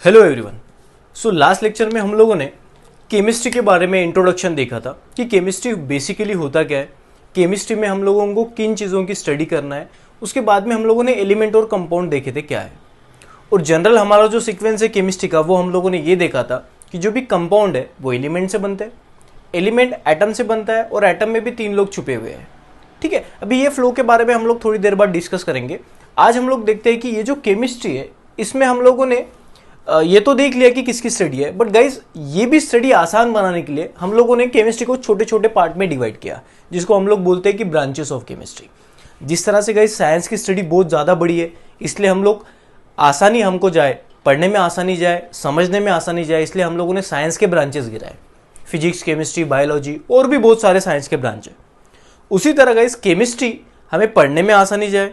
Hello everyone. So last lecture में हम लोगों ने केमिस्ट्री के बारे में इंट्रोडक्शन देखा था कि केमिस्ट्री बेसिकली होता क्या है, केमिस्ट्री में हम लोगों को किन चीज़ों की स्टडी करना है। उसके बाद में हम लोगों ने एलिमेंट और कंपाउंड देखे थे क्या है, और जनरल हमारा जो सीक्वेंस है केमिस्ट्री का वो हम लोगों ने ये देखा था कि जो भी कंपाउंड है वो एलिमेंट से बनता है, एलिमेंट एटम से बनता है और एटम में भी 3 लोग छुपे हुए हैं। ठीक है, अभी ये फ्लो के बारे में हम लोग थोड़ी देर बाद डिस्कस करेंगे। आज हम लोग देखते हैं कि ये जो केमिस्ट्री है इसमें हम लोगों ने ये तो देख लिया कि किसकी स्टडी है, बट गाइज ये भी स्टडी आसान बनाने के लिए हम लोगों ने केमिस्ट्री को छोटे छोटे पार्ट में डिवाइड किया, जिसको हम लोग बोलते हैं कि ब्रांचेस ऑफ केमिस्ट्री। जिस तरह से गाइज साइंस की स्टडी बहुत ज़्यादा बड़ी है, इसलिए हम लोग आसानी हमको जाए, पढ़ने में आसानी जाए, समझने में आसानी जाए, इसलिए हम लोगों ने साइंस के ब्रांचेस गिराए, फिजिक्स, केमिस्ट्री, बायोलॉजी और भी बहुत सारे साइंस के ब्रांच है। उसी तरह गाइज केमिस्ट्री हमें पढ़ने में आसानी जाए,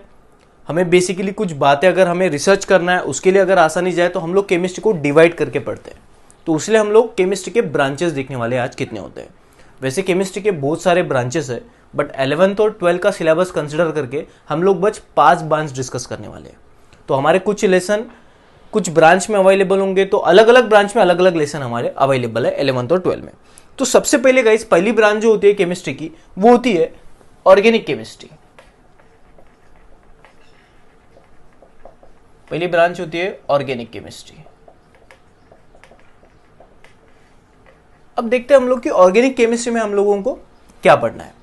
हमें बेसिकली कुछ बातें अगर हमें रिसर्च करना है उसके लिए अगर आसानी जाए तो हम लोग केमिस्ट्री को डिवाइड करके पढ़ते हैं। तो इसलिए हम लोग केमिस्ट्री के ब्रांचेस देखने वाले आज कितने होते हैं। वैसे केमिस्ट्री के बहुत सारे ब्रांचेस है, बट 11th और 12th का सिलेबस कंसिडर करके हम लोग बस 5 ब्रांच डिस्कस करने वाले हैं। तो हमारे कुछ लेसन कुछ ब्रांच में अवेलेबल होंगे, तो अलग अलग ब्रांच में अलग अलग लेसन हमारे अवेलेबल है 11th और 12th में। तो सबसे पहले गाइस पहली ब्रांच जो होती है केमिस्ट्री की वो होती है ऑर्गेनिक केमिस्ट्री। पहली ब्रांच होती है ऑर्गेनिक केमिस्ट्री। अब देखते हैं हम लोग कि ऑर्गेनिक केमिस्ट्री में हम लोगों को क्या पढ़ना है।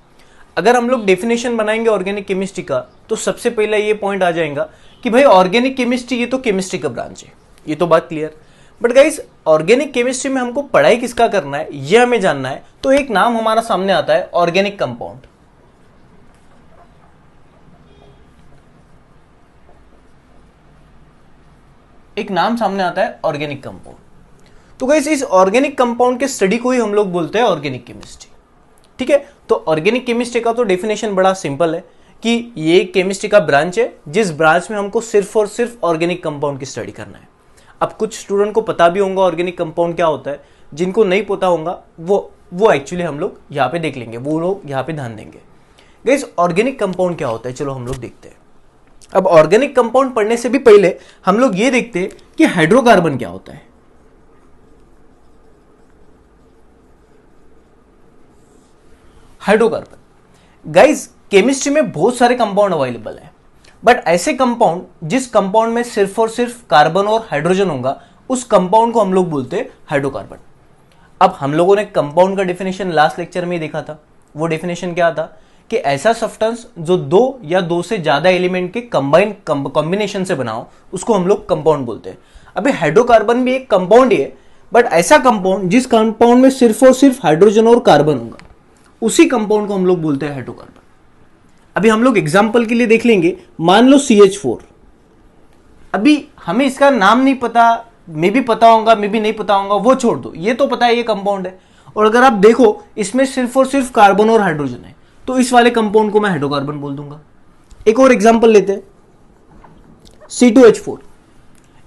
अगर हम लोग डेफिनेशन बनाएंगे ऑर्गेनिक केमिस्ट्री का तो सबसे पहले ये पॉइंट आ जाएगा कि भाई ऑर्गेनिक केमिस्ट्री ये तो केमिस्ट्री का ब्रांच है, ये तो बात clear. But guys organic chemistry में हमको पढ़ाई किसका करना है ये हमें जानना है। तो एक नाम हमारा सामने आता है ऑर्गेनिक कंपाउंड। एक नाम सामने आता है ऑर्गेनिक कंपाउंड। तो गाइस इस ऑर्गेनिक कंपाउंड के स्टडी को ही हम लोग बोलते हैं ऑर्गेनिक केमिस्ट्री। ठीक है, तो ऑर्गेनिक केमिस्ट्री का तो डेफिनेशन बड़ा सिंपल है कि ये केमिस्ट्री का ब्रांच है जिस ब्रांच में हमको सिर्फ और सिर्फ ऑर्गेनिक कंपाउंड की स्टडी करना है। अब कुछ स्टूडेंट को पता भी होगा ऑर्गेनिक कंपाउंड क्या होता है, जिनको नहीं पता होगा वो एक्चुअली हम लोग यहाँ पे देख लेंगे, वो लोग यहाँ पे ध्यान देंगे। गाइस ऑर्गेनिक कंपाउंड क्या होता है चलो हम लोग देखते हैं। अब ऑर्गेनिक कंपाउंड पढ़ने से भी पहले हम लोग ये देखते हैं कि हाइड्रोकार्बन क्या होता है। हाइड्रोकार्बन गाइस केमिस्ट्री में बहुत सारे कंपाउंड अवेलेबल है, बट ऐसे कंपाउंड जिस कंपाउंड में सिर्फ और सिर्फ कार्बन और हाइड्रोजन होगा उस कंपाउंड को हम लोग बोलते हैं हाइड्रोकार्बन। अब हम लोगों ने कंपाउंड का डेफिनेशन लास्ट लेक्चर में ही देखा था। वो डेफिनेशन क्या था कि ऐसा सब्सटेंस जो 2 या 2 से ज्यादा एलिमेंट के कंबाइन कॉम्बिनेशन से बनाओ उसको हम लोग कंपाउंड बोलते हैं। अभी हाइड्रोकार्बन भी एक कंपाउंड ही है, बट ऐसा कंपाउंड जिस कंपाउंड में सिर्फ और सिर्फ हाइड्रोजन और कार्बन होगा उसी कंपाउंड को हम लोग बोलते हैं हाइड्रोकार्बन। अभी हम लोग एग्जांपल के लिए देख लेंगे, मान लो CH4। अभी हमें इसका नाम नहीं पता, मे भी पता होगा मे भी नहीं पता होगा, वो छोड़ दो, ये तो पता है ये कंपाउंड है। और अगर आप देखो इसमें सिर्फ और सिर्फ कार्बन और हाइड्रोजन है तो इस वाले कंपाउंड को मैं हाइड्रोकार्बन बोल दूंगा। एक और एग्जांपल लेते हैं, C2H4।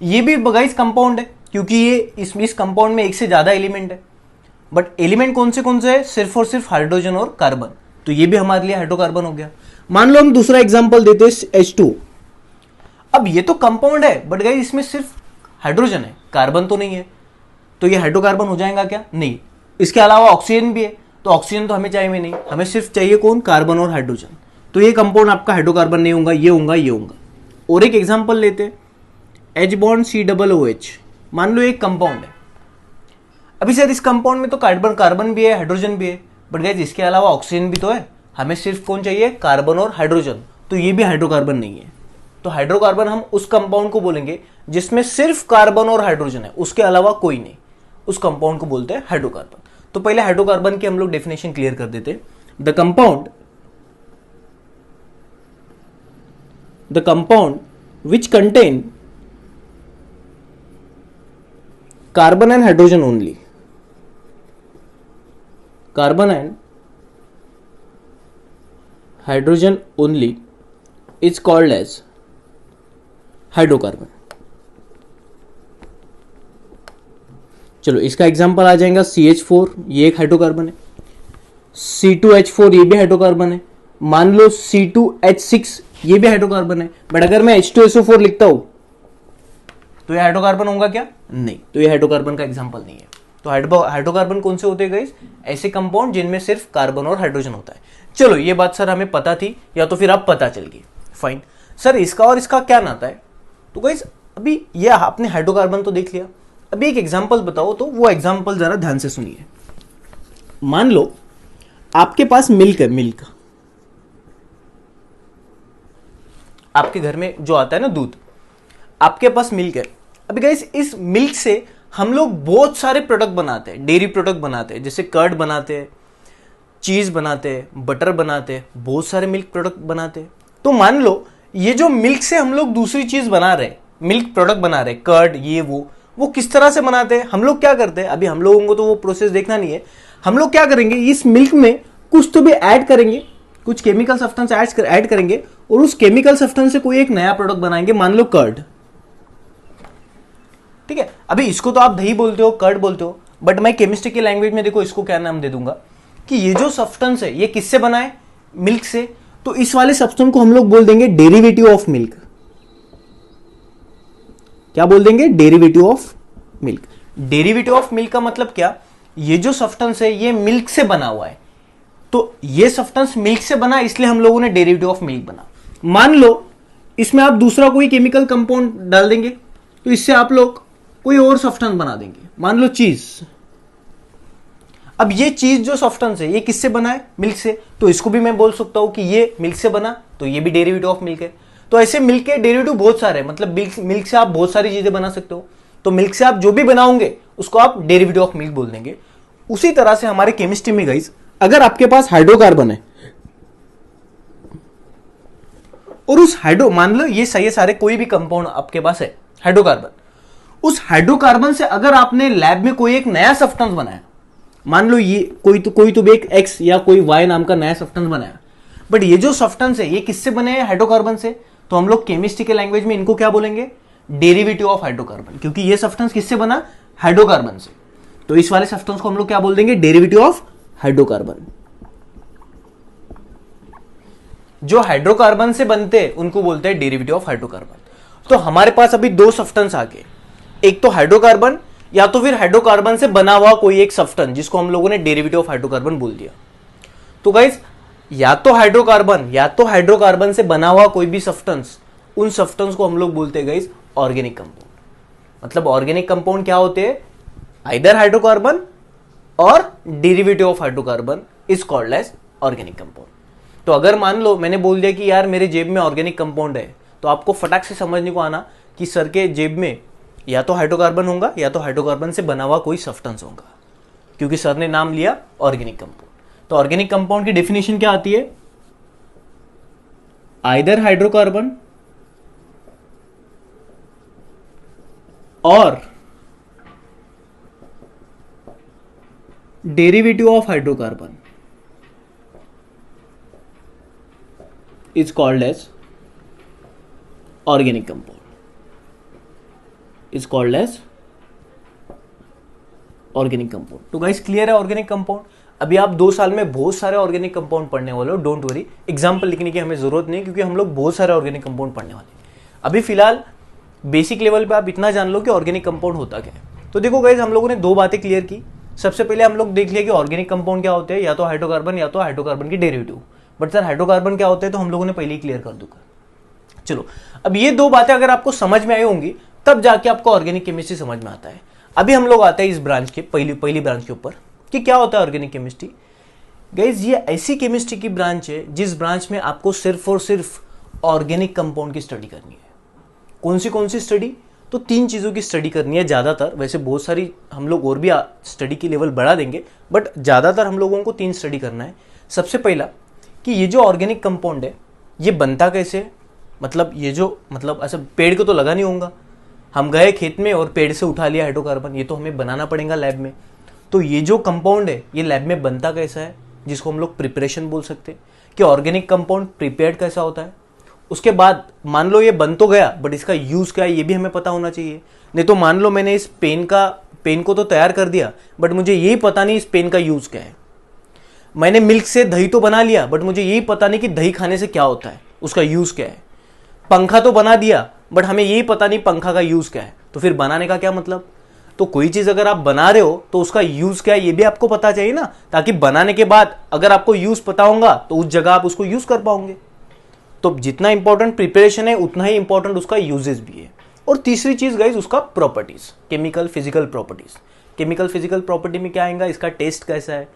ये भी गाइस कंपाउंड है क्योंकि ये इस कंपाउंड में एक से ज्यादा एलिमेंट है, बट एलिमेंट कौन से है, सिर्फ और सिर्फ हाइड्रोजन और कार्बन, तो ये भी हमारे लिए हाइड्रोकार्बन हो गया। मान लो हम दूसरा एग्जांपल देते हैं H2। अब ये तो कंपाउंड है बट गाइस इसमें सिर्फ हाइड्रोजन है, कार्बन तो नहीं है, तो ये हाइड्रोकार्बन हो जाएगा क्या? नहीं। इसके अलावा ऑक्सीजन भी है, तो ऑक्सीजन तो हमें चाहिए नहीं, हमें सिर्फ चाहिए कौन? कार्बन और हाइड्रोजन, तो ये कंपाउंड आपका हाइड्रोकार्बन नहीं होगा, ये होगा ये होगा। और एक एग्जांपल लेते हैं H बॉन्ड COOH। मान लो एक कंपाउंड है। अभी सर इस कंपाउंड में तो कार्बन भी है, हाइड्रोजन भी है, बट गाइस इसके अलावा ऑक्सीजन भी तो है, हमें सिर्फ कौन चाहिए? कार्बन और हाइड्रोजन, तो ये भी हाइड्रोकार्बन नहीं है। तो हाइड्रोकार्बन हम उस कंपाउंड को बोलेंगे जिसमें सिर्फ कार्बन और हाइड्रोजन है, उसके अलावा कोई नहीं, उस कंपाउंड को बोलते हैं हाइड्रोकार्बन। तो पहले हाइड्रोकार्बन की हम लोग डेफिनेशन क्लियर कर देते हैं। The compound which contain carbon and hydrogen only, carbon and hydrogen only is called as hydrocarbon. चलो इसका एग्जांपल आ जाएगा CH4, ये एक हाइड्रोकार्बन है। C2H4 ये भी हाइड्रोकार्बन है। मान लो C2H6 ये भी हाइड्रोकार्बन है, बट अगर मैं H2SO4 लिखता हूं तो ये हाइड्रोकार्बन होगा क्या? नहीं, तो ये हाइड्रोकार्बन का एग्जांपल नहीं है। तो हाइड्रोकार्बन कौन से होते हैं गाइस? ऐसे कंपाउंड जिनमें सिर्फ कार्बन और हाइड्रोजन होता है। चलो ये बात सर हमें पता थी या तो फिर अब पता चल गई, फाइन। सर इसका और इसका क्या नाता है? तो गाइस अभी ये आपने हाइड्रोकार्बन तो देख लिया, अभी एक एग्जांपल बताओ, तो वो एग्जांपल जरा ध्यान से सुनिए। मान लो आपके पास मिल्क है, मिल्क आपके घर में जो आता है ना दूध, आपके पास मिल्क है। अभी गाइस इस मिल्क से हम लोग बहुत सारे प्रोडक्ट बनाते हैं, डेयरी प्रोडक्ट बनाते हैं, जैसे कर्ड बनाते हैं, चीज बनाते हैं, बटर बनाते हैं, बहुत सारे मिल्क प्रोडक्ट बनाते हैं। तो मान लो ये जो मिल्क से हम लोग दूसरी चीज बना रहे हैं, मिल्क प्रोडक्ट बना रहे हैं, कर्ड ये वो किस तरह से बनाते हैं? हम लोग क्या करते हैं, अभी हम लोगों को तो वो प्रोसेस देखना नहीं है। हम लोग क्या करेंगे, इस मिल्क में कुछ तो भी ऐड करेंगे, कुछ केमिकल सब्सटेंस ऐड करेंगे और उस केमिकल सब्सटेंस से कोई एक नया प्रोडक्ट बनाएंगे, मान लो कर्ड। ठीक है, अभी इसको तो आप दही बोलते हो, कर्ड बोलते हो, बट मैं केमिस्ट्री की लैंग्वेज में देखो इसको क्या नाम दे दूंगा कि ये जो सब्सटेंस है ये किससे बना है? मिल्क से। तो इस वाले सब्सटेंस को हम लोग बोल देंगे डेरिवेटिव ऑफ मिल्क। क्या बोल देंगे? Derivative of milk. Derivative of milk का मतलब क्या? ये जो सब्सटेंस है ये मिल्क से बना हुआ है, तो ये सब्सटेंस मिल्क से बना, इसलिए हम लोगों ने डेरिवेटिव ऑफ मिल्क बना। मान लो इसमें आप दूसरा कोई केमिकल कंपाउंड डाल देंगे, तो इससे आप लोग कोई और सब्सटेंस बना देंगे, मान लो चीज। अब ये चीज जो सब्सटेंस है ये किससे बना है? मिल्क से। तो इसको भी मैं बोल सकता हूं कि ये मिल्क से बना, तो ये भी डेरिवेटिव ऑफ मिल्क है। तो ऐसे मिल्क के डेरिवेटिव बहुत सारे हैं, मतलब मिल्क से आप बहुत सारी चीजें बना सकते हो। तो मिल्क से आप जो भी बनाओगे उसको आप डेरिवेटिव ऑफ मिल्क बोल देंगे। उसी तरह से हमारे केमिस्ट्री में गाइस, अगर आपके पास हाइड्रोकार्बन है और उस मान लो ये सही है सारे, कोई भी कंपाउंड आपके पास है हाइड्रोकार्बन, उस हाइड्रोकार्बन से अगर आपने लैब में कोई एक नया सब्सटेंस बनाया, मान लो ये कोई तो भी एक एक्स या कोई वाई नाम का नया सब्सटेंस बनाया, बट ये जो सब्सटेंस है ये किससे बने हैं? हाइड्रोकार्बन से। तो हम लोग केमिस्ट्री के लैंग्वेज में इनको क्या बोलेंगे? डेरिवेटिव ऑफ हाइड्रोकार्बन, क्योंकि ये सब्सटेंस किससे बना? हाइड्रोकार्बन से। तो इस वाले सब्सटेंस को हम लोग क्या बोल देंगे? Derivative of hydrocarbon. जो हाइड्रोकार्बन से बनते हैं उनको बोलते हैं डेरिवेटिव ऑफ हाइड्रोकार्बन। तो हमारे पास अभी दो सब्सटेंस आ गए, एक तो हाइड्रोकार्बन या तो फिर हाइड्रोकार्बन से बना हुआ कोई एक सब्सटेंस जिसको हम लोगों ने डेरिवेटिव ऑफ हाइड्रोकार्बन बोल दिया। तो गाइस या तो हाइड्रोकार्बन से बना हुआ कोई भी सब्सटेंस, उन सब्सटेंस को हम लोग बोलते हैं गाइस ऑर्गेनिक कंपाउंड। मतलब ऑर्गेनिक कंपाउंड क्या होते हैं? आइदर हाइड्रोकार्बन और derivative of hydrocarbon is called as organic compound. तो अगर मान लो मैंने बोल दिया कि यार मेरे जेब में ऑर्गेनिक कंपाउंड है, तो आपको फटाक से समझने को आना कि सर के जेब में या तो हाइड्रोकार्बन होगा या तो हाइड्रोकार्बन से बना हुआ कोई सब्सटेंस होगा, क्योंकि सर ने नाम लिया ऑर्गेनिक कंपाउंड। तो ऑर्गेनिक कंपाउंड की डेफिनेशन क्या आती है? आइदर हाइड्रोकार्बन और derivative of hydrocarbon is called as organic compound, is called as organic compound। तो गाइस क्लियर है ऑर्गेनिक कंपाउंड? अभी आप 2 साल में बहुत सारे ऑर्गेनिक कंपाउंड पढ़ने वाले हो, डोंट वरी, एग्जाम्पल लिखने की हमें जरूरत नहीं, क्योंकि हम लोग बहुत सारे ऑर्गेनिक कंपाउंड पढ़ने वाले हैं। अभी फिलहाल बेसिक लेवल पे आप इतना जान लो कि ऑर्गेनिक कंपाउंड होता क्या है। तो देखो गाइस, हम लोगों ने 2 बातें क्लियर की। सबसे पहले हम लोग देख लिया कि ऑर्गेनिक कंपाउंड क्या होते हैं, या तो हाइड्रोकार्बन या तो हाइड्रोकार्बन की डेरिवेटिव। बट सर हाइड्रोकार्बन क्या होते हैं, तो हम लोगों ने पहले ही क्लियर कर दूंगा। चलो, अब ये 2 बातें अगर आपको समझ में आई होंगी तब जाके आपको ऑर्गेनिक केमिस्ट्री समझ में आता है। अभी हम लोग आते हैं इस ब्रांच के पहली ब्रांच के ऊपर कि क्या होता है ऑर्गेनिक केमिस्ट्री। गाइस ये ऐसी केमिस्ट्री की ब्रांच है जिस ब्रांच में आपको सिर्फ और सिर्फ ऑर्गेनिक कंपाउंड की स्टडी करनी है। कौन सी स्टडी? तो 3 चीज़ों की स्टडी करनी है ज़्यादातर। वैसे बहुत सारी हम लोग और भी स्टडी की लेवल बढ़ा देंगे, बट ज़्यादातर हम लोगों को 3 स्टडी करना है। सबसे पहला कि ये जो ऑर्गेनिक कंपाउंड है ये बनता कैसे है, मतलब ये जो ऐसा पेड़ को तो लगा नहीं होगा, हम गए खेत में और पेड़ से उठा लिया हाइड्रोकार्बन, ये तो हमें बनाना पड़ेगा लैब में। तो ये जो कंपाउंड है ये लैब में बनता कैसा है, जिसको हम लोग प्रिपरेशन बोल सकते हैं कि ऑर्गेनिक कंपाउंड प्रिपेयर्ड कैसा होता है। उसके बाद मान लो ये बन तो गया, बट इसका यूज़ क्या है ये भी हमें पता होना चाहिए। नहीं तो मान लो मैंने इस पेन को तो तैयार कर दिया, बट मुझे यही पता नहीं इस पेन का यूज़ क्या है। मैंने मिल्क से दही तो बना लिया, बट मुझे यही पता नहीं कि दही खाने से क्या होता है, उसका यूज़ क्या है। पंखा तो बना दिया, बट हमें यही पता नहीं पंखा का यूज क्या है, तो फिर बनाने का क्या मतलब। तो कोई चीज अगर आप बना रहे हो तो उसका यूज क्या है ये भी आपको पता चाहिए ना, ताकि बनाने के बाद अगर आपको यूज पता होगा तो उस जगह आप उसको यूज कर पाओगे। तो जितना इंपॉर्टेंट प्रिपरेशन है उतना ही इंपॉर्टेंट उसका यूजेस भी है। और तीसरी चीज गाइज उसका properties, chemical physical properties. Chemical physical property में क्या आएगा, इसका टेस्ट कैसा है,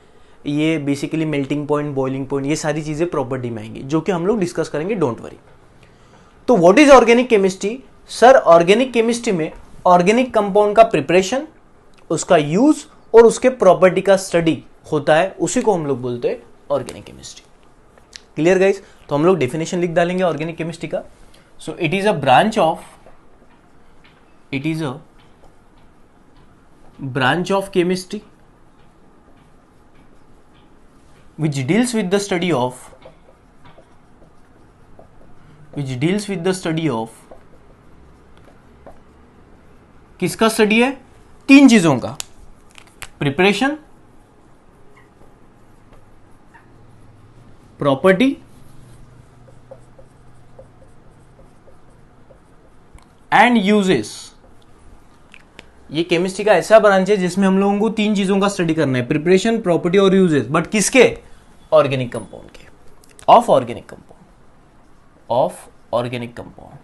ये basically melting point, boiling point, ये सारी चीजें प्रॉपर्टी में आएंगी जो कि हम लोग डिस्कस करेंगे, डोंट वरी। तो what is organic chemistry? Sir organic chemistry में ऑर्गेनिक कंपाउंड का प्रिपरेशन, उसका यूज और उसके प्रॉपर्टी का स्टडी होता है, उसी को हम लोग बोलते हैं ऑर्गेनिक केमिस्ट्री। Clear guys? तो हम लोग डेफिनेशन लिख डालेंगे ऑर्गेनिक केमिस्ट्री का। So it is a branch of chemistry which deals with the study of किसका स्टडी है? तीन चीजों का, प्रिपरेशन, प्रॉपर्टी एंड यूजेस। ये केमिस्ट्री का ऐसा ब्रांच है जिसमें हम लोगों को तीन चीजों का स्टडी करना है, प्रिपरेशन, प्रॉपर्टी और यूजेस। बट किसके? ऑर्गेनिक कंपाउंड के, of organic compound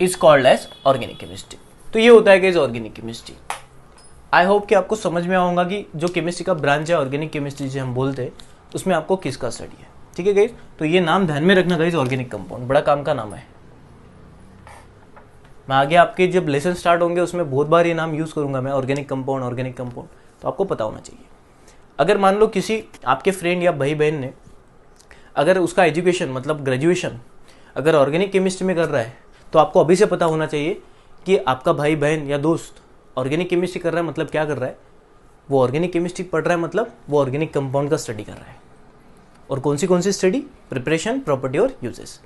is called as organic chemistry. तो ये होता है guys organic chemistry. I hope कि आपको समझ में आऊंगा कि जो केमिस्ट्री का ब्रांच है ऑर्गेनिक केमिस्ट्री जिसे हम बोलते हैं, उसमें आपको किसका स्टडी है। ठीक है गाइस? तो ये नाम ध्यान में रखना गाइस, ऑर्गेनिक कंपाउंड बड़ा काम का नाम है। मैं आगे आपके जब लेसन स्टार्ट होंगे उसमें बहुत बार ये नाम यूज करूंगा मैं, ऑर्गेनिक कंपाउंड, तो आपको पता होना चाहिए। अगर मान लो किसी आपके फ्रेंड या भाई बहन ने अगर उसका एजुकेशन मतलब ग्रेजुएशन अगर ऑर्गेनिक केमिस्ट्री में कर रहा है, तो आपको अभी से पता होना चाहिए कि आपका भाई बहन या दोस्त ऑर्गेनिक केमिस्ट्री कर रहा है मतलब क्या कर रहा है, वो ऑर्गेनिक केमिस्ट्री पढ़ रहा है मतलब वो ऑर्गेनिक कंपाउंड का स्टडी कर रहा है। और कौन सी स्टडी? प्रिपरेशन, प्रॉपर्टी और यूजेस।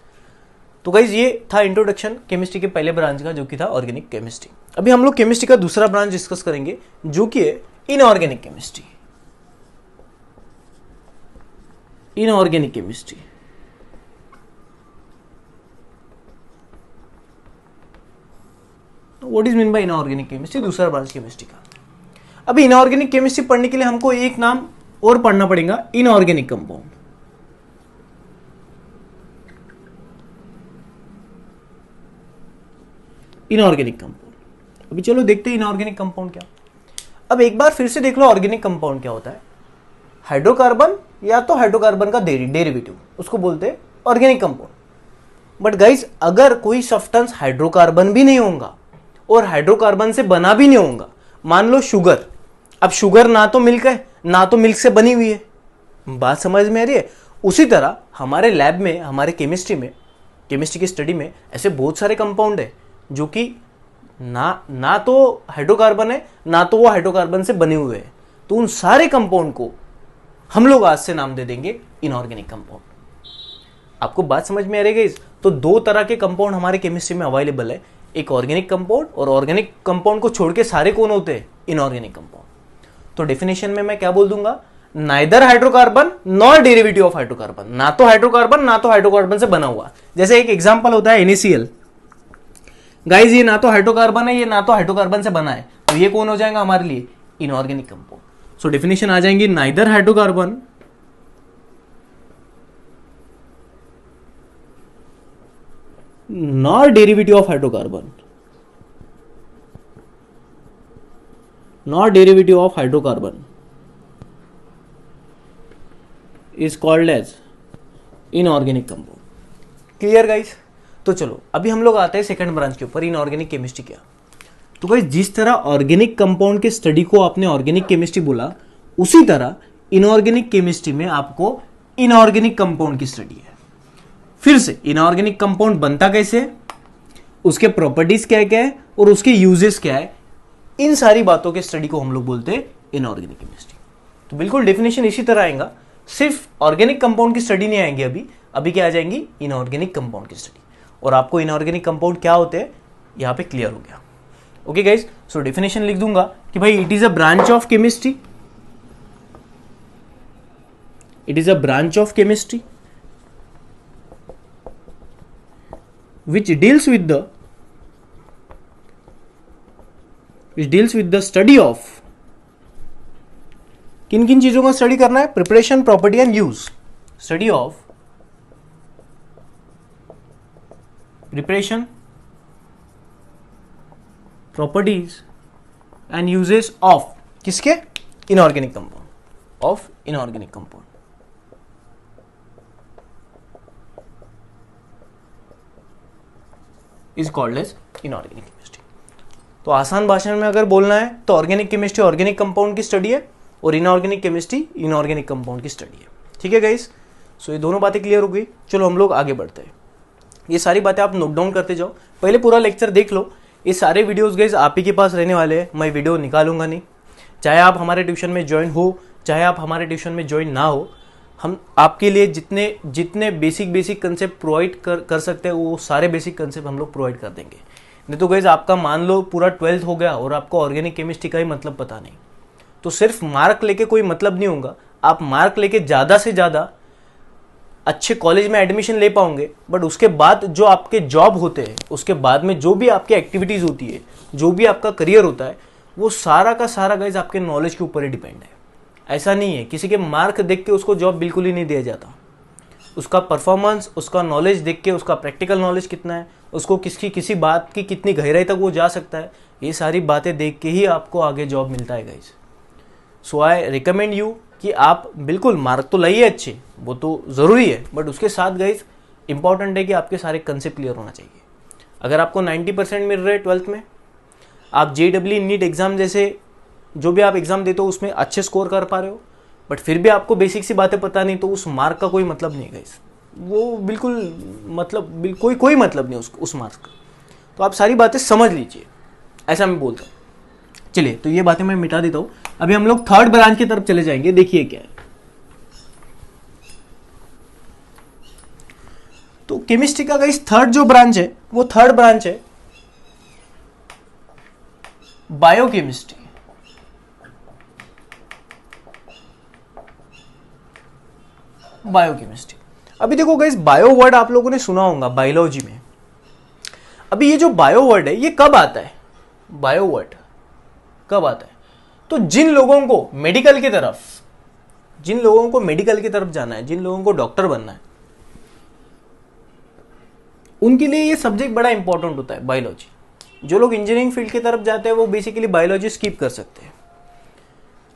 तो गाइज ये था इंट्रोडक्शन केमिस्ट्री के पहले ब्रांच का, जो कि था ऑर्गेनिक केमिस्ट्री। अभी हम लोग केमिस्ट्री का दूसरा ब्रांच डिस्कस करेंगे जो कि है inorganic chemistry. Inorganic chemistry what is mean by inorganic chemistry? दूसरा ब्रांच केमिस्ट्री का। अभी इनऑर्गेनिक केमिस्ट्री पढ़ने के लिए हमको एक नाम और पढ़ना पड़ेगा, इनऑर्गेनिक कंपाउंड। Inorganic compound. अभी चलो देखते हैं इनऑर्गेनिक कंपाउंड क्या। अब एक बार फिर से देख लो ऑर्गेनिक कंपाउंड क्या होता है। हाइड्रोकार्बन या तो हाइड्रोकार्बन का डेरिवेटिव, उसको बोलते हैं ऑर्गेनिक कंपाउंड। बट गाइज अगर कोई सब्सटेंस हाइड्रोकार्बन भी नहीं होगा और हाइड्रोकार्बन से बना भी नहीं होगा, मान लो शुगर। अब शुगर ना तो मिल्क है ना तो मिल्क से बनी हुई है, बात समझ में आ रही है? उसी तरह हमारे लैब में, हमारे केमिस्ट्री की स्टडी में ऐसे बहुत सारे कंपाउंड है जो कि ना तो हाइड्रोकार्बन है ना तो वो हाइड्रोकार्बन से बने हुए हैं। तो उन सारे कंपाउंड को हम लोग आज से नाम दे देंगे इनऑर्गेनिक कंपाउंड। आपको बात समझ में आ रही है? तो दो तरह के कंपाउंड हमारे केमिस्ट्री में अवेलेबल है, एक ऑर्गेनिक कंपाउंड, और ऑर्गेनिक कंपाउंड को छोड़ के सारे कौन होते हैं? Inorganic compound. तो डेफिनेशन में मैं क्या बोल दूंगा? Neither hydrocarbon nor derivative of hydrocarbon. ना तो हाइड्रोकार्बन ना तो हाइड्रोकार्बन से बना हुआ। जैसे एक एग्जांपल होता है NaCl। गाइस ये ना तो हाइड्रोकार्बन है, ये ना तो हाइड्रोकार्बन से बना है, तो ये कौन हो जाएगा हमारे लिए? Inorganic compound. सो डेफिनेशन आ जाएंगी, neither hydrocarbon nor derivative of hydrocarbon, is called as inorganic compound. Clear guys? तो चलो अभी हम लोग आते हैं सेकंड ब्रांच के ऊपर, इनऑर्गेनिक केमिस्ट्री क्या। तो गाइस जिस तरह ऑर्गेनिक कंपाउंड के स्टडी को आपने ऑर्गेनिक केमिस्ट्री बोला, उसी तरह इनऑर्गेनिक केमिस्ट्री में आपको इनऑर्गेनिक कंपाउंड की स्टडी है। फिर से इनऑर्गेनिक कंपाउंड बनता कैसे है, उसके प्रॉपर्टीज क्या क्या है और उसके यूजेस क्या है, इन सारी बातों के स्टडी को हम लोग बोलते हैं इनऑर्गेनिक केमिस्ट्री। तो बिल्कुल डेफिनेशन इसी तरह आएगा, सिर्फ ऑर्गेनिक कंपाउंड की स्टडी नहीं आएंगी अभी क्या आ जाएंगी? इनऑर्गेनिक कंपाउंड की स्टडी। और आपको इनऑर्गेनिक कंपाउंड क्या होते हैं यहां पे क्लियर हो गया। ओके गाइस, सो डेफिनेशन लिख दूंगा कि भाई it is a branch of chemistry, which deals with the study of, किन किन चीजों का स्टडी करना है? Preparation, property and use. Study of preparation, properties and uses of किसके? Inorganic compound. Of inorganic compound is called as inorganic chemistry. तो आसान भाषा में अगर बोलना है तो ऑर्गेनिक केमिस्ट्री ऑर्गेनिक कंपाउंड की स्टडी है और इनऑर्गेनिक केमिस्ट्री इनऑर्गेनिक कंपाउंड की स्टडी है. ठीक है गाइस, सो ये दोनों बातें क्लियर हो गई. चलो हम लोग आगे बढ़ते हैं. ये सारी बातें आप नोट डाउन करते जाओ. पहले पूरा लेक्चर देख लो. ये सारे वीडियोस गाइस आप ही के पास रहने वाले हैं. मैं वीडियो निकालूंगा नहीं. चाहे आप हमारे ट्यूशन में ज्वाइन हो, चाहे आप हमारे ट्यूशन में ज्वाइन ना हो, हम आपके लिए जितने बेसिक कंसेप्ट प्रोवाइड कर सकते हैं वो सारे बेसिक कंसेप्ट हम लोग प्रोवाइड कर देंगे. नहीं तो गाइस आपका मान लो पूरा 12th हो गया और आपको ऑर्गेनिक केमिस्ट्री का ही मतलब पता नहीं, तो सिर्फ मार्क लेके कोई मतलब नहीं होगा. आप मार्क लेके ज़्यादा से ज़्यादा अच्छे कॉलेज में एडमिशन ले पाओगे, बट उसके बाद जो आपके जॉब होते हैं, उसके बाद में जो भी आपकी एक्टिविटीज़ होती है, जो भी आपका करियर होता है, वो सारा का सारा गाइस आपके नॉलेज के ऊपर ही डिपेंड है. ऐसा नहीं है किसी के मार्क देख के उसको जॉब बिल्कुल ही नहीं दिया जाता. उसका परफॉर्मेंस, उसका नॉलेज देख के, उसका प्रैक्टिकल नॉलेज कितना है, उसको किसी बात की कितनी गहराई तक वो जा सकता है, ये सारी बातें देख के ही आपको आगे जॉब मिलता है guys. So I recommend you कि आप बिल्कुल मार्क तो लाइए अच्छे, वो तो ज़रूरी है, बट उसके साथ गाइस इंपॉर्टेंट है कि आपके सारे कंसेप्ट क्लियर होना चाहिए. अगर आपको 90% मिल रहे 12th में, आप JEE नीट एग्ज़ाम जैसे जो भी आप एग्ज़ाम देते हो उसमें अच्छे स्कोर कर पा रहे हो, बट फिर भी आपको बेसिक सी बातें पता नहीं, तो उस मार्क का कोई मतलब नहीं है गाइस. वो बिल्कुल मतलब कोई मतलब नहीं उस मार्क्स का. तो आप सारी बातें समझ लीजिए, ऐसा मैं बोलता हूँ. चलिए, तो ये बातें मैं मिटा देता हूँ. अभी हम लोग थर्ड ब्रांच की तरफ चले जाएंगे. देखिए क्या है. तो केमिस्ट्री का गाइस थर्ड जो ब्रांच है, वो थर्ड ब्रांच है बायोकेमिस्ट्री. बायोकेमिस्ट्री. अभी देखो गाइस, बायो वर्ड आप लोगों ने सुना होगा बायोलॉजी में. अभी ये जो बायो वर्ड है ये कब आता है? बायो वर्ड कब आता है? तो जिन लोगों को मेडिकल की तरफ जाना है, जिन लोगों को डॉक्टर बनना है, उनके लिए ये सब्जेक्ट बड़ा इंपॉर्टेंट होता है, बायोलॉजी. जो लोग इंजीनियरिंग फील्ड की तरफ जाते हैं वो बेसिकली बायोलॉजी स्किप कर सकते हैं.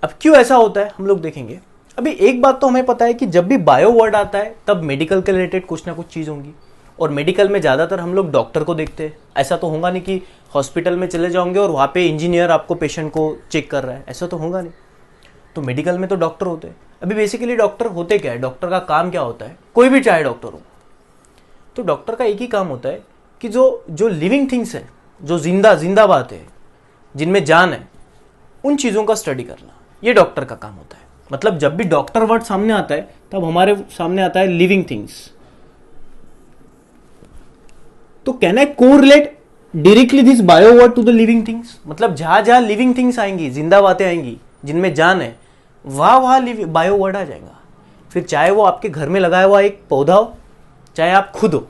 अब क्यों ऐसा होता है हम लोग देखेंगे. अभी एक बात तो हमें पता है कि जब भी बायो वर्ड आता है तब मेडिकल के रिलेटेड कुछ ना कुछ चीज़ होंगी, और मेडिकल में ज़्यादातर हम लोग डॉक्टर को देखते हैं. ऐसा तो होगा नहीं कि हॉस्पिटल में चले जाओगे और वहाँ पे इंजीनियर आपको पेशेंट को चेक कर रहा है, ऐसा तो होगा नहीं. तो मेडिकल में तो डॉक्टर होते हैं. अभी बेसिकली डॉक्टर होते क्या है, डॉक्टर का काम क्या होता है, कोई भी चाहे डॉक्टर हो, तो डॉक्टर का एक ही काम होता है कि जो लिविंग थिंग्स है, जो जिंदा बात है, जिनमें जान है, उन चीज़ों का स्टडी करना, ये डॉक्टर का काम होता है. मतलब जब भी डॉक्टर वर्ड सामने आता है तब हमारे सामने आता है लिविंग थिंग्स. तो can I correlate directly this bio word to the living things. मतलब जहां जहां लिविंग थिंग्स आएंगी, जिंदा बातें आएंगी, जिनमें जान है, वहां बायो वर्ड आ जाएगा. फिर चाहे वो आपके घर में लगाया हुआ एक पौधा हो, चाहे आप खुद हो,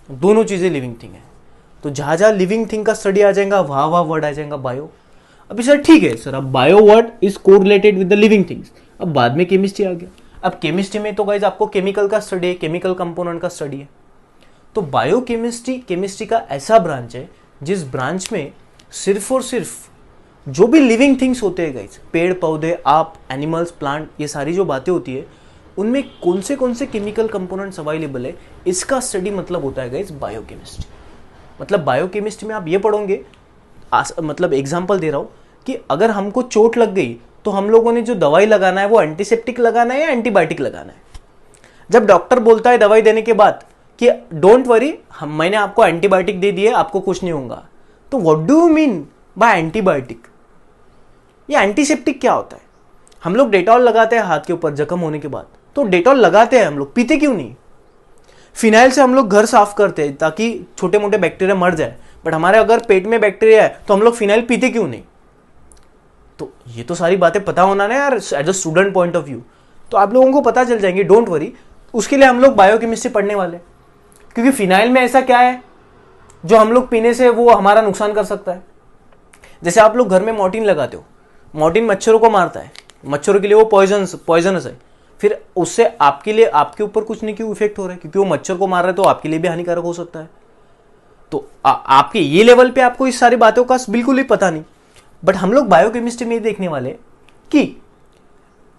दोनों चीजें लिविंग थिंग है. तो जहां जहां लिविंग थिंग का स्टडी आ जाएगा वहां वर्ड आ जाएगा बायो. अभी सर ठीक है सर, अब bio word is correlated with the living things. अब बाद में केमिस्ट्री आ गया. अब केमिस्ट्री में तो गाइज आपको केमिकल का स्टडी है, केमिकल कंपोनेंट का स्टडी है. तो बायोकेमिस्ट्री केमिस्ट्री का ऐसा ब्रांच है जिस ब्रांच में सिर्फ और सिर्फ जो भी लिविंग थिंग्स होते हैं गाइज, पेड़ पौधे, आप, एनिमल्स, प्लांट, ये सारी जो बातें होती है, उनमें कौन से केमिकल कंपोनेंट्स अवेलेबल है, इसका स्टडी मतलब होता है गाइज बायोकेमिस्ट्री. मतलब बायोकेमिस्ट्री में आप ये पढ़ोगे, मतलब एग्जाम्पल दे रहा हूँ कि अगर हमको चोट लग गई तो हम लोगों ने जो दवाई लगाना है वो एंटीसेप्टिक लगाना है या एंटीबायोटिक लगाना है. जब डॉक्टर बोलता है दवाई देने के बाद कि डोंट वरी, मैंने आपको एंटीबायोटिक दे दिए, आपको कुछ नहीं होगा, तो what do you mean by antibiotic? ये एंटीसेप्टिक क्या होता है? हम लोग डेटॉल लगाते हैं हाथ के ऊपर जख्म होने के बाद, तो डेटॉल लगाते हैं हम लोग, पीते क्यों नहीं? फिनाइल से हम लोग घर साफ करते हैं ताकि छोटे मोटे बैक्टीरिया मर जाए, बट हमारे अगर पेट में बैक्टीरिया है तो हम लोग फिनाइल पीते क्यों नहीं? तो ये तो सारी बातें पता होना ना यार, as a student point of view. तो आप लोगों को पता चल जाएंगे, डोंट वरी. उसके लिए हम लोग बायोकेमिस्ट्री पढ़ने वाले, क्योंकि फिनाइल में ऐसा क्या है जो हम लोग पीने से वो हमारा नुकसान कर सकता है। जैसे आप लोग घर में मॉर्टिन लगाते हो, मॉर्टिन मच्छरों को मारता है, मच्छरों के लिए वो पॉइजनस है, फिर उससे आपके लिए आपके ऊपर कुछ नहीं क्यों इफेक्ट हो रहा है, क्योंकि वो मच्छर को मार रहा है तो आपके लिए भी हानिकारक हो सकता है। तो आपके ये लेवल पे आपको इस सारी बातों का बिल्कुल ही पता नहीं। बट हम लोग बायोकेमिस्ट्री में ये देखने वाले कि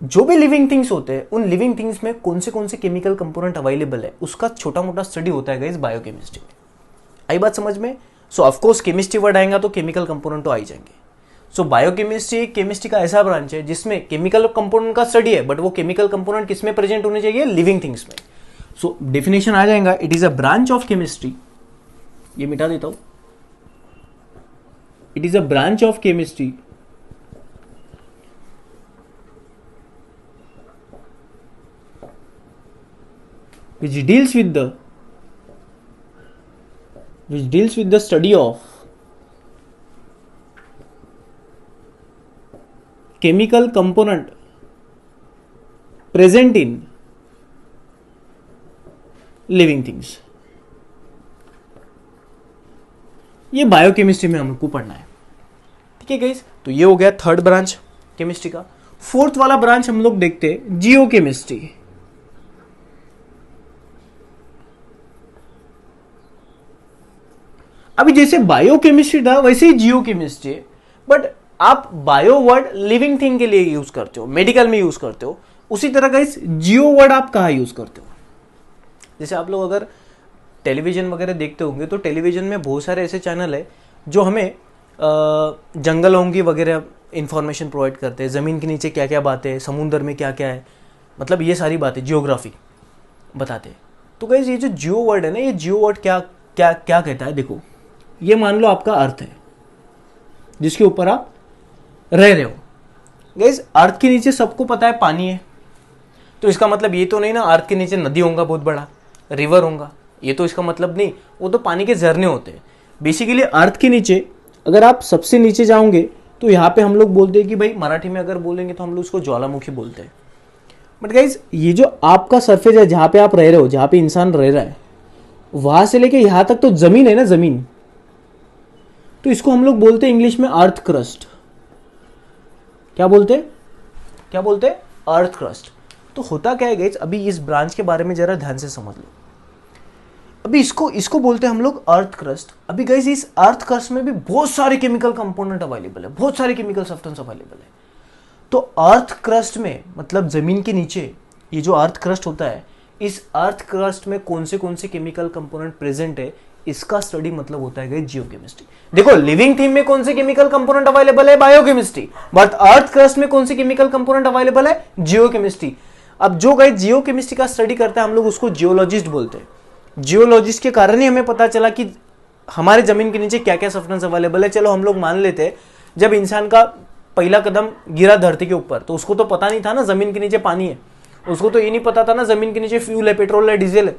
जो भी लिविंग थिंग्स होते हैं उन लिविंग थिंग्स में कौन से केमिकल कंपोनेंट अवेलेबल है, उसका छोटा मोटा स्टडी होता है गाइस बायोकेमिस्ट्री में। आई बात समझ में? सो ऑफकोर्स केमिस्ट्री वर्ड आएगा तो केमिकल कंपोनेंट तो आ ही जाएंगे। सो बायोकेमिस्ट्री एक केमिस्ट्री का ऐसा ब्रांच है जिसमें केमिकल कंपोनेंट का स्टडी है, बट वो केमिकल कंपोनेंट किस में प्रेजेंट होने चाहिए? लिविंग थिंग्स में। सो डेफिनेशन आ जाएगा, it is a branch of chemistry, ये मिटा देता हूं, it is a branch of chemistry which deals with the study of chemical component present in living things। ये बायोकेमिस्ट्री में हमको पढ़ना है। ठीक है गाइस, तो ये हो गया थर्ड ब्रांच केमिस्ट्री का। फोर्थ वाला ब्रांच हम लोग देखते हैं जियोकेमिस्ट्री। अभी जैसे बायोकेमिस्ट्री था वैसे ही जियोकेमिस्ट्री है, बट आप बायो वर्ड लिविंग थिंग के लिए यूज करते हो, मेडिकल में यूज करते हो, उसी तरह का इस जियो वर्ड आप कहाँ यूज करते हो? जैसे आप लोग अगर टेलीविजन वगैरह देखते होंगे तो टेलीविजन में बहुत सारे ऐसे चैनल है जो हमें जंगलों की वगैरह इंफॉर्मेशन प्रोवाइड करते हैं, ज़मीन के नीचे क्या क्या बातें हैं, समुद्र में क्या क्या है, मतलब ये सारी बातें जियोग्राफी बताते हैं। तो गाइस ये जो जियो वर्ड है ना, ये जियो वर्ड क्या क्या क्या कहता है? देखो, ये मान लो आपका अर्थ है जिसके ऊपर आप रह रहे हो। गाइस अर्थ के नीचे सबको पता है पानी है, तो इसका मतलब ये तो नहीं ना अर्थ के नीचे नदी होगा, बहुत बड़ा रिवर होगा, ये तो इसका मतलब नहीं, वो तो पानी के झरने होते हैं। बेसिकली अर्थ के नीचे अगर आप सबसे नीचे जाओगे तो यहाँ पे हम लोग बोलते हैं कि भाई, मराठी में अगर बोलेंगे तो हम लोग उसको ज्वालामुखी बोलते हैं। बट गाइस ये जो आपका सरफेस है जहाँ पे आप रह रहे हो, जहाँ पे इंसान रह रहा है, वहां से लेके यहाँ तक तो जमीन है ना, जमीन, तो इसको हम लोग बोलते हैं इंग्लिश में अर्थ क्रस्ट। क्या बोलते हैं? अर्थ क्रस्ट। तो होता क्या है गाइस, अभी इस ब्रांच के बारे में जरा ध्यान से समझ लो। अभी इसको बोलते हैं हम लोग अर्थ क्रस्ट। अभी गाइस इस अर्थ क्रस्ट में भी बहुत सारे केमिकल कंपोनेंट अवेलेबल है, बहुत सारे केमिकल सब्सटेंस अवेलेबल है। तो अर्थ क्रस्ट में मतलब जमीन के नीचे ये जो अर्थ क्रस्ट होता है, इस अर्थ क्रस्ट में कौन से केमिकल कंपोनेंट प्रेजेंट है, इसका स्टडी मतलब होता है जियोकेमिस्ट्री। देखो लिविंग थिंग में कौन से केमिकल कंपोनेंट अवेलेबल है? बायोकेमिस्ट्री। बट अर्थ क्रस्ट में कौन से केमिकल कंपोनेंट अवेलेबल है? जियोकेमिस्ट्री। अब जो गाइस जियोकेमिस्ट्री का स्टडी करता है हम लोग उसको जियोलॉजिस्ट बोलते हैं। जियोलॉजिस्ट के कारण ही हमें पता चला कि हमारे जमीन के नीचे क्या क्या सब्सटेंस अवेलेबल है। चलो हम लोग मान लेते हैं जब इंसान का पहला कदम गिरा धरती के ऊपर तो उसको तो पता नहीं था ना जमीन के नीचे पानी है, उसको तो ये नहीं पता था ना जमीन के नीचे फ्यूल है, पेट्रोल है, डीजल है।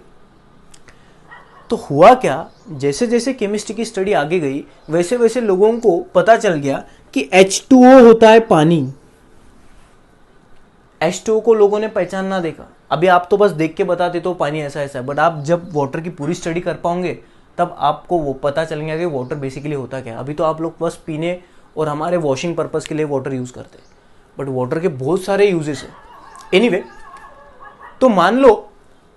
तो हुआ क्या, जैसे जैसे केमिस्ट्री की स्टडी आगे गई वैसे वैसे लोगों को पता चल गया कि H2O होता है पानी। H2O को लोगों ने पहचान ना देखा। अभी आप तो बस देख के बताते तो पानी ऐसा ऐसा है, बट आप जब वाटर की पूरी स्टडी कर पाओगे तब आपको वो पता चलेगा कि वाटर बेसिकली होता क्या है। अभी तो आप लोग बस पीने और हमारे वॉशिंग पर्पस के लिए वाटर यूज करते हैं, बट वाटर के बहुत सारे यूजेस है। एनीवे, तो मान लो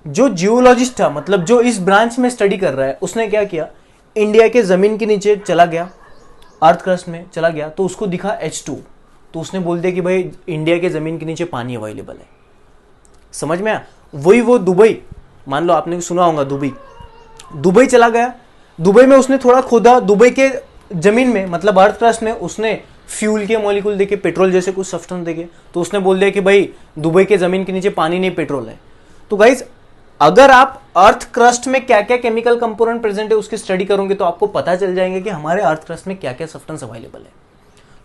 जो जियोलॉजिस्ट था, मतलब जो इस ब्रांच में स्टडी कर रहा है, उसने क्या किया, इंडिया के जमीन के नीचे चला गया, अर्थ क्रस्ट में चला गया, तो उसको दिखा H2, तो उसने बोल दिया कि भाई इंडिया के जमीन के नीचे पानी अवेलेबल है। समझ में आया? वही वो दुबई, मान लो आपने सुना होगा दुबई चला गया, दुबई में उसने थोड़ा खोदा, दुबई के जमीन में मतलब अर्थ क्रस्ट में उसने फ्यूल के मॉलिक्यूल देखे, पेट्रोल जैसे कुछ सब्सटेंस देखे, तो उसने बोल दिया कि भाई दुबई के जमीन के नीचे पानी नहीं पेट्रोल है। तो गाइज अगर आप अर्थ क्रस्ट में क्या क्या केमिकल कंपोनेंट प्रेजेंट है उसकी स्टडी करोगे तो आपको पता चल जाएंगे कि हमारे अर्थ क्रस्ट में क्या क्या सब्सटेंस अवेलेबल है।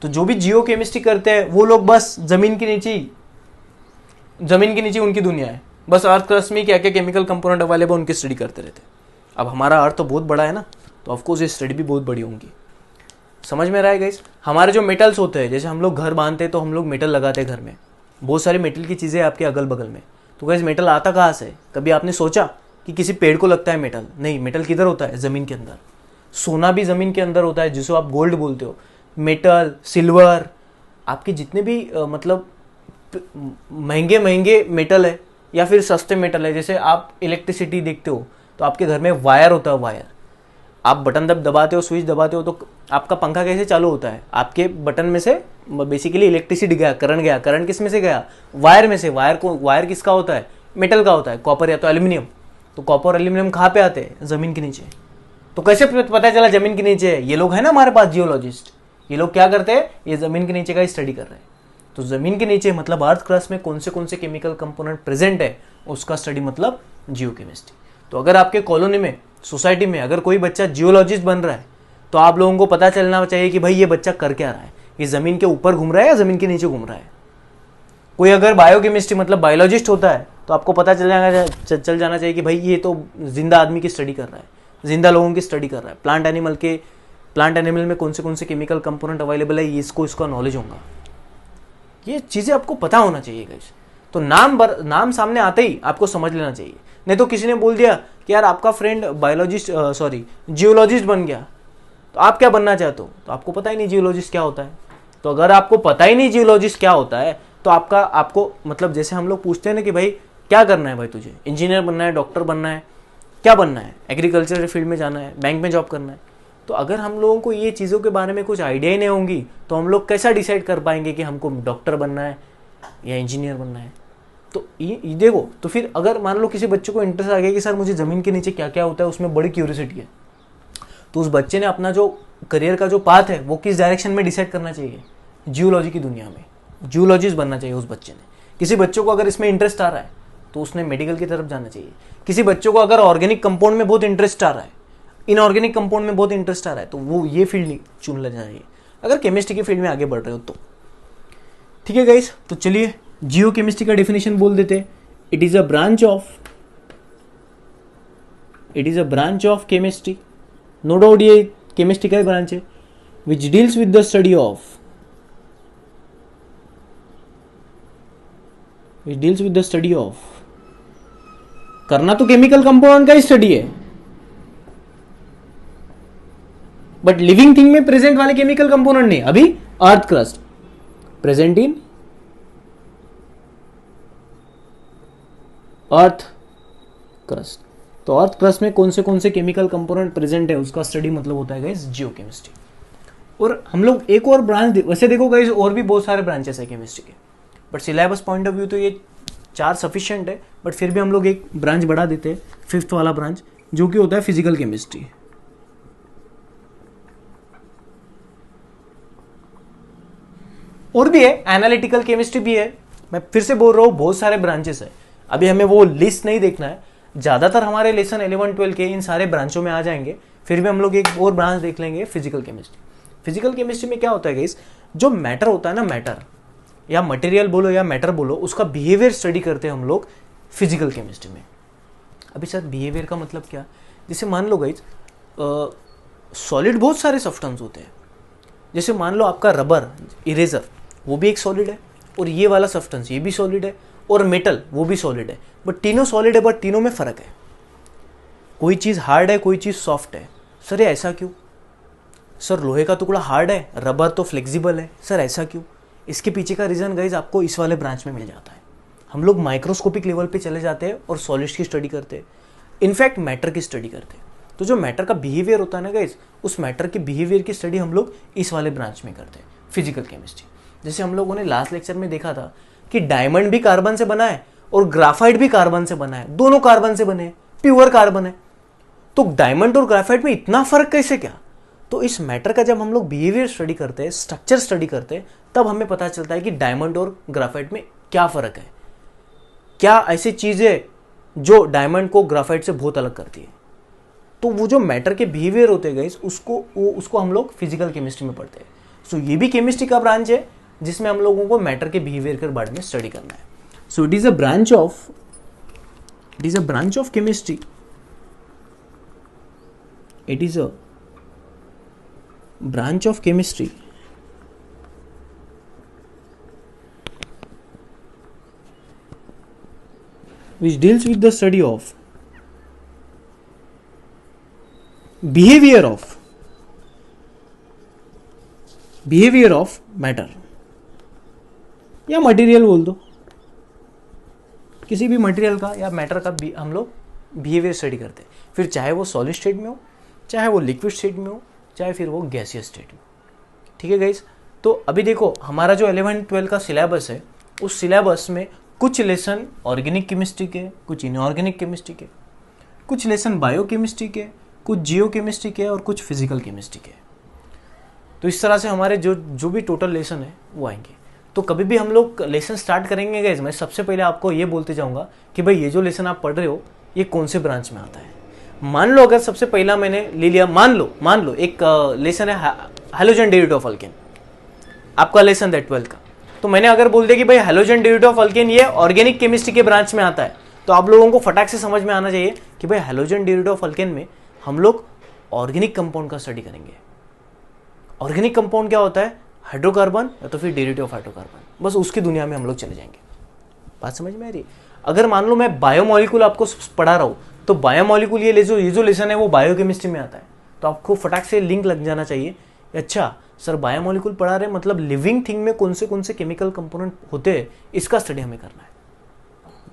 तो जो भी जियो केमिस्ट्री करते हैं वो लोग बस जमीन के नीचे उनकी दुनिया है, बस अर्थ क्रस्ट में क्या क्या केमिकल कंपोनेंट अवेलेबल उनकी स्टडी करते रहते हैं। अब हमारा अर्थ तो बहुत बड़ा है ना, तो ऑफकोर्स ये स्टडी भी बहुत बड़ी होंगी। समझ में रहा है गाइस? हमारे जो मेटल्स होते हैं, जैसे हम लोग घर बांधते हैं तो हम लोग मेटल लगाते हैं घर में, बहुत सारी मेटल की चीज़ें आपके अगल बगल में। तो गाइस मेटल आता कहाँ से? कभी आपने सोचा कि किसी पेड़ को लगता है मेटल? नहीं, मेटल किधर होता है? ज़मीन के अंदर। सोना भी ज़मीन के अंदर होता है, जिसको आप गोल्ड बोलते हो। मेटल, सिल्वर, आपके जितने भी मतलब महंगे महंगे मेटल है या फिर सस्ते मेटल है, जैसे आप इलेक्ट्रिसिटी देखते हो तो आपके घर में वायर होता है। वायर, आप बटन दबाते हो, स्विच दबाते हो तो आपका पंखा कैसे चालू होता है? आपके बटन में से बेसिकली इलेक्ट्रिसिटी गया, करंट गया। करंट किस में से गया? वायर में से। वायर किसका होता है? मेटल का होता है, कॉपर या तो एल्यूमिनियम। तो कॉपर एल्यूमिनियम कहाँ पे आते हैं? जमीन के नीचे। तो कैसे पता चला जमीन के नीचे है? ये लोग है ना हमारे पास जियोलॉजिस्ट, ये लोग क्या करते हैं? ये जमीन के नीचे का स्टडी कर रहे हैं। तो जमीन के नीचे मतलब अर्थ क्रस्ट में कौन से केमिकल कंपोनेंट प्रेजेंट है, उसका स्टडी मतलब जियोकेमिस्ट्री। तो अगर आपके कॉलोनी में, सोसाइटी में अगर कोई बच्चा जियोलॉजिस्ट बन रहा है तो आप लोगों को पता चलना चाहिए कि भाई ये बच्चा कर क्या रहा है, ये जमीन के ऊपर घूम रहा है या जमीन के नीचे घूम रहा है। कोई अगर बायोकेमिस्ट्री मतलब बायोलॉजिस्ट होता है तो आपको पता चल जाना चाहिए कि भाई ये तो जिंदा आदमी की स्टडी कर रहा है, जिंदा लोगों की स्टडी कर रहा है। प्लांट एनिमल में कौन से केमिकल कंपोनेंट अवेलेबल है, इसका नॉलेज होगा। ये चीजें आपको पता होना चाहिए गाइस। तो नाम सामने आते ही आपको समझ लेना चाहिए। नहीं तो किसी ने बोल दिया कि यार आपका फ्रेंड जियोलॉजिस्ट बन गया, तो आप क्या बनना चाहते हो? तो आपको पता ही नहीं जियोलॉजिस्ट क्या होता है। तो अगर आपको पता ही नहीं जियोलॉजिस्ट क्या होता है तो आपको मतलब जैसे हम लोग पूछते हैं ना कि भाई क्या करना है, भाई तुझे इंजीनियर बनना है, डॉक्टर बनना है, क्या बनना है, एग्रीकल्चर फील्ड में जाना है, बैंक में जॉब करना है। तो अगर हम लोगों को ये चीज़ों के बारे में कुछ आइडिया ही नहीं होंगी तो हम लोग कैसा डिसाइड कर पाएंगे कि हमको डॉक्टर बनना है या इंजीनियर बनना है? तो ये देखो, तो फिर अगर मान लो किसी बच्चे को इंटरेस्ट आ गया कि सर मुझे ज़मीन के नीचे क्या क्या होता है, उसमें बड़ी क्यूरियोसिटी है, तो उस बच्चे ने अपना जो करियर का जो पाथ है वो किस डायरेक्शन में डिसाइड करना चाहिए? जियोलॉजी की दुनिया में जियोलॉजिस्ट बनना चाहिए उस बच्चे ने। किसी बच्चों को अगर इसमें इंटरेस्ट आ रहा है तो उसने मेडिकल की तरफ जाना चाहिए। किसी बच्चों को अगर ऑर्गेनिक कंपाउंड में बहुत इंटरेस्ट आ रहा है, इनऑर्गेनिक कंपाउंड में बहुत इंटरेस्ट आ रहा है, तो वो ये फील्ड चुन लेना चाहिए अगर केमिस्ट्री की फील्ड में आगे बढ़ रहे हो तो। ठीक है गाइस, तो चलिए जियो केमिस्ट्री का डेफिनेशन बोल देते हैं। It is a branch of chemistry, no doubt ये केमिस्ट्री का ही ब्रांच है, which deals with the study of करना तो केमिकल कंपाउंड का ही स्टडी है, बट लिविंग थिंग में प्रेजेंट वाले केमिकल कंपोनेंट नहीं। अभी earth crust present in earth crust, तो अर्थ क्रस्ट में कौन से केमिकल कंपोनेंट प्रेजेंट है उसका स्टडी मतलब होता है गाइस जियोकेमिस्ट्री। और हम लोग एक और ब्रांच वैसे देखो गाइस, और भी बहुत सारे ब्रांचेस है केमिस्ट्री के, but syllabus point of view तो ये 4 सफिशिएंट है, बट फिर भी हम लोग एक ब्रांच बढ़ा देते हैं, 5th वाला ब्रांच, जो कि होता है फिजिकल केमिस्ट्री। और भी है, एनालिटिकल केमिस्ट्री भी है। मैं फिर से बोल रहा हूँ बहुत सारे ब्रांचेस है, अभी हमें वो लिस्ट नहीं देखना है। ज़्यादातर हमारे लेसन 11-12 के इन सारे ब्रांचों में आ जाएंगे, फिर भी हम लोग एक और ब्रांच देख लेंगे फिजिकल केमिस्ट्री। फिजिकल केमिस्ट्री में क्या होता है गाइस, जो मैटर होता है ना, मैटर या मटेरियल बोलो या मैटर बोलो, उसका बिहेवियर स्टडी करते हैं हम लोग फिजिकल केमिस्ट्री में। अभी सर बिहेवियर का मतलब क्या? जैसे मान लो गाइस सॉलिड बहुत सारे सब्सटेंस होते हैं, जैसे मान लो आपका रबर, इरेजर, वो भी एक सॉलिड है, और ये वाला सब्सटेंस ये भी सॉलिड है, और मेटल वो भी सॉलिड है, बट तीनों सॉलिड है, बट तीनों में फ़र्क है। कोई चीज़ हार्ड है, कोई चीज़ सॉफ्ट है। सर ये ऐसा क्यों? सर लोहे का टुकड़ा हार्ड है, रबर तो फ्लेक्सिबल है, सर ऐसा क्यों? इसके पीछे का रीज़न गाइज आपको इस वाले ब्रांच में मिल जाता है। हम लोग माइक्रोस्कोपिक लेवल पे चले जाते हैं और सॉलिड्स की स्टडी करते हैं, इनफैक्ट मैटर की स्टडी करते हैं। तो जो मैटर का बिहेवियर होता है ना गाइज, उस मैटर के बिहेवियर की स्टडी हम लोग इस वाले ब्रांच में करते हैं, फिजिकल केमिस्ट्री। जैसे हम लोगों ने लास्ट लेक्चर में देखा था कि डायमंड भी कार्बन से बना है और ग्राफाइट भी कार्बन से बना है, दोनों कार्बन से बने, प्योर कार्बन है। तो डायमंड और ग्राफाइट में इतना फर्क कैसे क्या? तो इस मैटर का जब हम लोग बिहेवियर स्टडी करते हैं, स्ट्रक्चर स्टडी करते हैं, तब हमें पता चलता है कि डायमंड और ग्राफाइट में क्या फर्क है, क्या ऐसी चीजें जो डायमंड को ग्राफाइट से बहुत अलग करती है। तो वो जो मैटर के बिहेवियर होते हैं गाइस, उसको हम लोग फिजिकल केमिस्ट्री में पढ़ते हैं। सो ये भी केमिस्ट्री का ब्रांच है जिसमें हम लोगों को मैटर के बिहेवियर के बारे में स्टडी करना है। So it is a branch of chemistry, it is a branch of chemistry which deals with the study of behavior of behaviour of matter या मटेरियल बोल दो, किसी भी मटेरियल का या मैटर का भी हम लोग बिहेवियर स्टडी करते हैं, फिर चाहे वो सॉलिड स्टेट में हो, चाहे वो लिक्विड स्टेट में हो, चाहे फिर वो गैसियस स्टेट में। ठीक है गाइस, तो अभी देखो हमारा जो 11-12 का सिलेबस है, उस सिलेबस में कुछ लेसन ऑर्गेनिक केमिस्ट्री के, कुछ इनऑर्गेनिक केमिस्ट्री के, कुछ लेसन बायोकेमिस्ट्री के, कुछ जियोकेमिस्ट्री के और कुछ फिजिकल केमिस्ट्री के। तो इस तरह से हमारे जो भी टोटल लेसन है वो आएंगे। तो कभी भी हम लोग लेसन स्टार्ट करेंगे गाइस, मैं सबसे पहले आपको ये बोलते जाऊंगा कि भाई ये जो लेसन आप पढ़ रहे हो ये कौन से ब्रांच में आता है। मान लो अगर सबसे पहला मैंने ले लिया, मान लो एक लेसन है हैलोजन डेरिवेटिव ऑफ अल्केन, आपका लेसन है 12 का, तो मैंने अगर बोल दिया कि भाई हैलोजन डेरिवेटिव ऑफ अल्केन ये ऑर्गेनिक केमिस्ट्री के ब्रांच में आता है, तो आप लोगों को फटाक से समझ में आना चाहिए कि भाई हैलोजन डेरिवेटिव ऑफ अल्केन में हम लोग ऑर्गेनिक कंपाउंड का स्टडी करेंगे। ऑर्गेनिक कंपाउंड क्या होता है, हाइड्रोकार्बन या तो फिर डेरिवेटिव ऑफ हाइड्रोकार्बन, बस उसकी दुनिया में हम लोग चले जाएंगे। बात समझ में आ रही है? अगर मान लो मैं बायोमोलिक्यूल आपको पढ़ा रहा हूँ, तो बायोमोलिक्यूल ये जो लेसन है वो बायोकेमिस्ट्री में आता है, तो आपको फटाक से लिंक लग जाना चाहिए, अच्छा सर बायोमोलिक्यूल पढ़ा रहे मतलब लिविंग थिंग में कौन से केमिकल कंपोनेंट होते हैं, इसका स्टडी हमें करना है।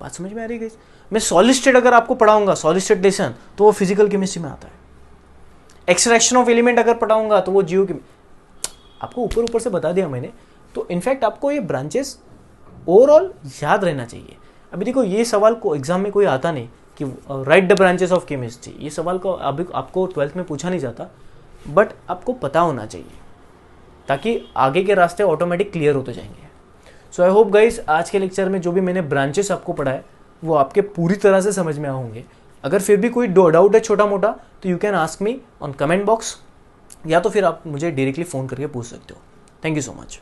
बात समझ में आ रही है? मैं सॉलिड स्टेट अगर आपको पढ़ाऊंगा, सॉलिड स्टेट लेसन, तो वो फिजिकल केमिस्ट्री में आता है। एक्सट्रैक्शन ऑफ एलिमेंट अगर पढ़ाऊंगा तो वो जियो, आपको ऊपर से बता दिया मैंने। तो इनफैक्ट आपको ये ब्रांचेस ओवरऑल याद रहना चाहिए। अभी देखो ये सवाल को एग्जाम में कोई आता नहीं कि right the branches of chemistry, ये सवाल को अभी आपको 12th में पूछा नहीं जाता, बट आपको पता होना चाहिए ताकि आगे के रास्ते ऑटोमेटिक क्लियर होते जाएंगे। सो आई होप गाइस आज के लेक्चर में जो भी मैंने ब्रांचेस आपको पढ़ाए वो आपके पूरी तरह से समझ में होंगे। अगर फिर भी कोई डाउट है छोटा मोटा तो you can ask me on comment box, या तो फिर आप मुझे डायरेक्टली फ़ोन करके पूछ सकते हो। Thank you so much.